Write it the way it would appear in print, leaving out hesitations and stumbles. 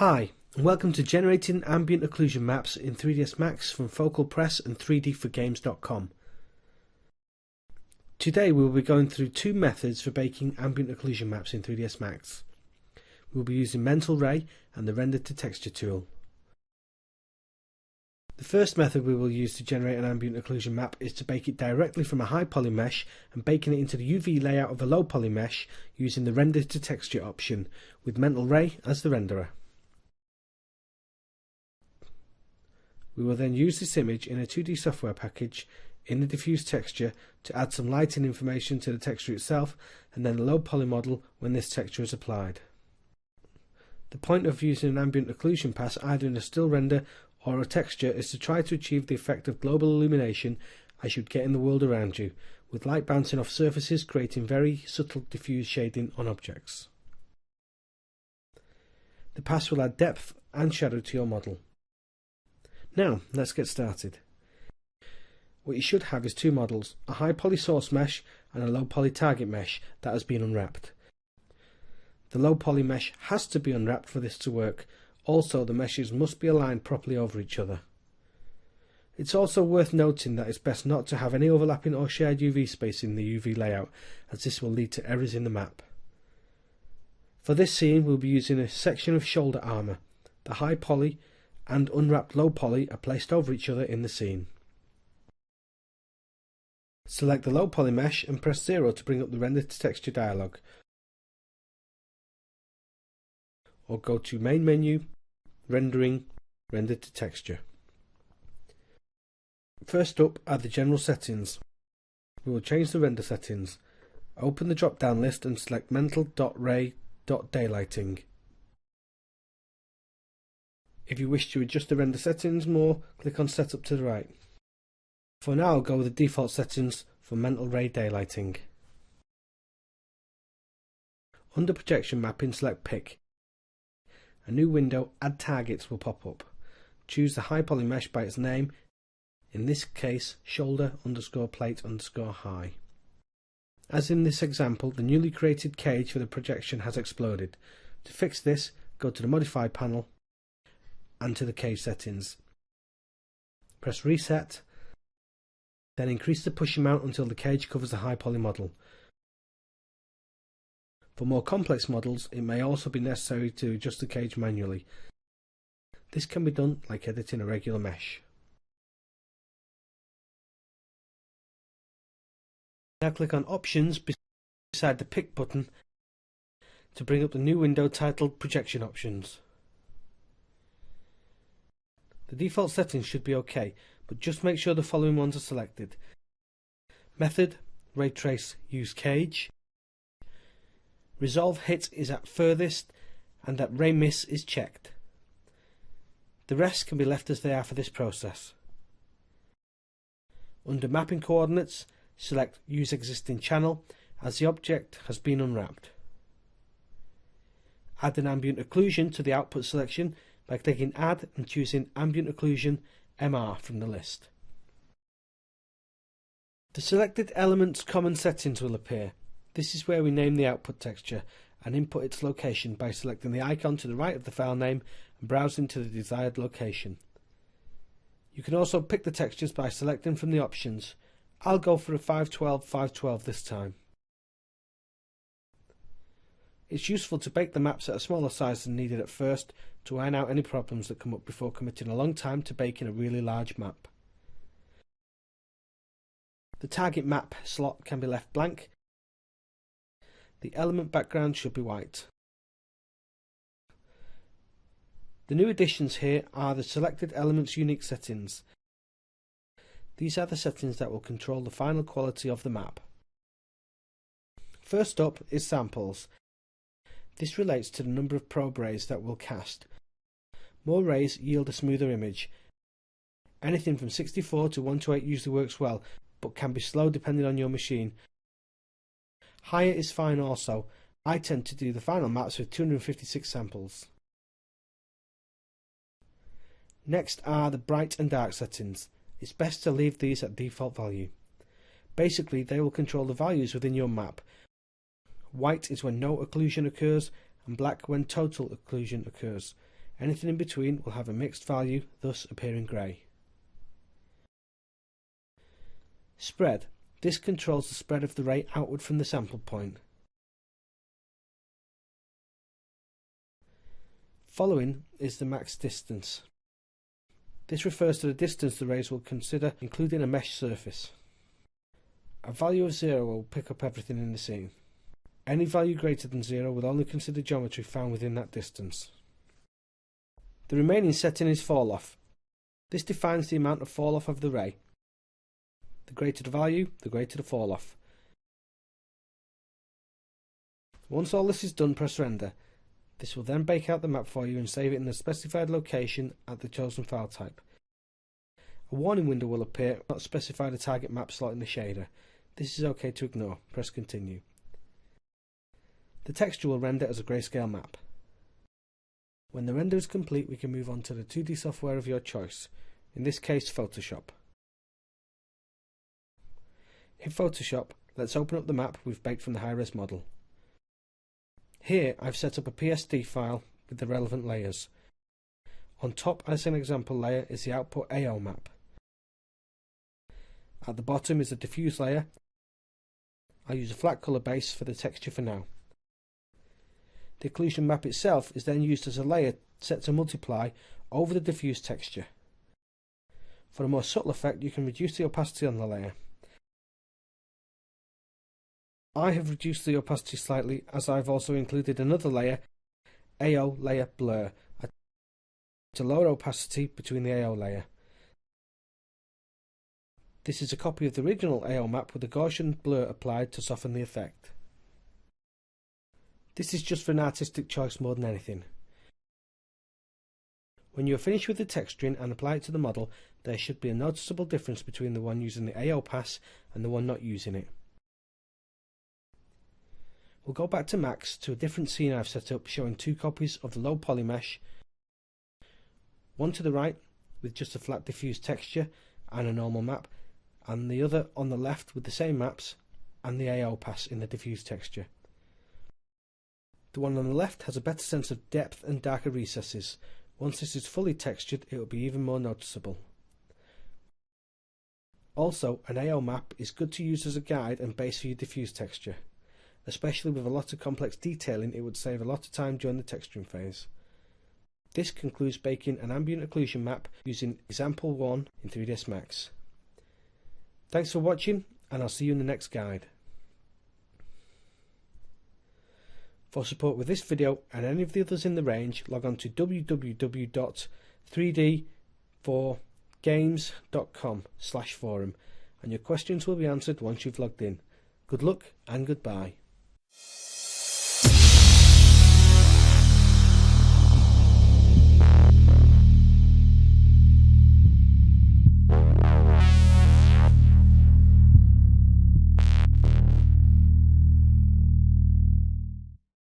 Hi, and welcome to Generating Ambient Occlusion Maps in 3dsMax from Focal Press and 3dforgames.com. Today we will be going through two methods for baking ambient occlusion maps in 3dsMax. We will be using Mental Ray and the Render to Texture tool. The first method we will use to generate an ambient occlusion map is to bake it directly from a high poly mesh and baking it into the UV layout of a low poly mesh using the Render to Texture option with Mental Ray as the renderer. We will then use this image in a 2D software package in the diffuse texture to add some lighting information to the texture itself and then a low poly model when this texture is applied. The point of using an ambient occlusion pass either in a still render or a texture is to try to achieve the effect of global illumination as you'd get in the world around you, with light bouncing off surfaces creating very subtle diffuse shading on objects. The pass will add depth and shadow to your model. Now, let's get started. What you should have is two models, a high poly source mesh and a low poly target mesh that has been unwrapped. The low poly mesh has to be unwrapped for this to work. Also, the meshes must be aligned properly over each other. It's also worth noting that it's best not to have any overlapping or shared UV space in the UV layout, as this will lead to errors in the map. For this scene, we'll be using a section of shoulder armour. The high poly and unwrapped low poly are placed over each other in the scene. Select the low poly mesh and press 0 to bring up the Render to Texture dialog, or go to Main Menu, Rendering, Render to Texture. First up are the general settings. We will change the render settings. Open the drop down list and select Mental.Ray.Daylighting. If you wish to adjust the render settings more, click on Setup to the right. For now, I'll go with the default settings for Mental Ray Daylighting. Under Projection Mapping, select Pick. A new window, Add Targets, will pop up. Choose the high poly mesh by its name, in this case shoulder_plate_high. As in this example, the newly created cage for the projection has exploded. To fix this, go to the Modify panel and to the cage settings. Press Reset, then increase the push amount until the cage covers the high poly model. For more complex models, it may also be necessary to adjust the cage manually. This can be done like editing a regular mesh. Now click on Options beside the Pick button to bring up the new window titled Projection Options. The default settings should be OK, but just make sure the following ones are selected. Method, Ray Trace, Use Cage. Resolve Hit is at furthest and that Ray Miss is checked. The rest can be left as they are for this process. Under Mapping Coordinates, select Use Existing Channel as the object has been unwrapped. Add an ambient occlusion to the output selection by clicking Add and choosing Ambient Occlusion MR from the list. The selected element's common settings will appear. This is where we name the output texture and input its location by selecting the icon to the right of the file name and browsing to the desired location. You can also pick the textures by selecting from the options. I'll go for a 512 this time. It's useful to bake the maps at a smaller size than needed at first to iron out any problems that come up before committing a long time to baking a really large map. The target map slot can be left blank. The element background should be white. The new additions here are the selected element's unique settings. These are the settings that will control the final quality of the map. First up is samples. This relates to the number of probe rays that will cast. More rays yield a smoother image. Anything from 64 to 128 usually works well, but can be slow depending on your machine. Higher is fine also. I tend to do the final maps with 256 samples. Next are the bright and dark settings. It's best to leave these at default value. Basically, they will control the values within your map. White is when no occlusion occurs, and black when total occlusion occurs. Anything in between will have a mixed value, thus appearing grey. Spread. This controls the spread of the ray outward from the sample point. Following is the max distance. This refers to the distance the rays will consider including a mesh surface. A value of 0 will pick up everything in the scene. Any value greater than 0 will only consider geometry found within that distance. The remaining setting is fall off. This defines the amount of fall off of the ray. The greater the value, the greater the fall off. Once all this is done, press render. This will then bake out the map for you and save it in the specified location at the chosen file type. A warning window will appear, not specify the target map slot in the shader. This is okay to ignore. Press continue. The texture will render as a grayscale map. When the render is complete, we can move on to the 2D software of your choice, in this case Photoshop. In Photoshop, let's open up the map we've baked from the high-res model. Here I've set up a PSD file with the relevant layers. On top as an example layer is the output AO map. At the bottom is the diffuse layer. I'll use a flat colour base for the texture for now. The occlusion map itself is then used as a layer set to multiply over the diffuse texture. For a more subtle effect, you can reduce the opacity on the layer. I have reduced the opacity slightly as I've also included another layer, AO layer blur, to lower opacity between the AO layer. This is a copy of the original AO map with a Gaussian blur applied to soften the effect. This is just for an artistic choice more than anything. When you are finished with the texturing and apply it to the model, there should be a noticeable difference between the one using the AO pass and the one not using it. We'll go back to Max to a different scene I've set up showing two copies of the low poly mesh, one to the right with just a flat diffuse texture and a normal map, and the other on the left with the same maps and the AO pass in the diffuse texture. The one on the left has a better sense of depth and darker recesses. Once this is fully textured, it will be even more noticeable. Also, an AO map is good to use as a guide and base for your diffuse texture. Especially with a lot of complex detailing, it would save a lot of time during the texturing phase. This concludes baking an ambient occlusion map using example 1 in 3dsMax. Thanks for watching, and I'll see you in the next guide. For support with this video and any of the others in the range, log on to www.3d4games.com/forum and your questions will be answered once you've logged in. Good luck and goodbye.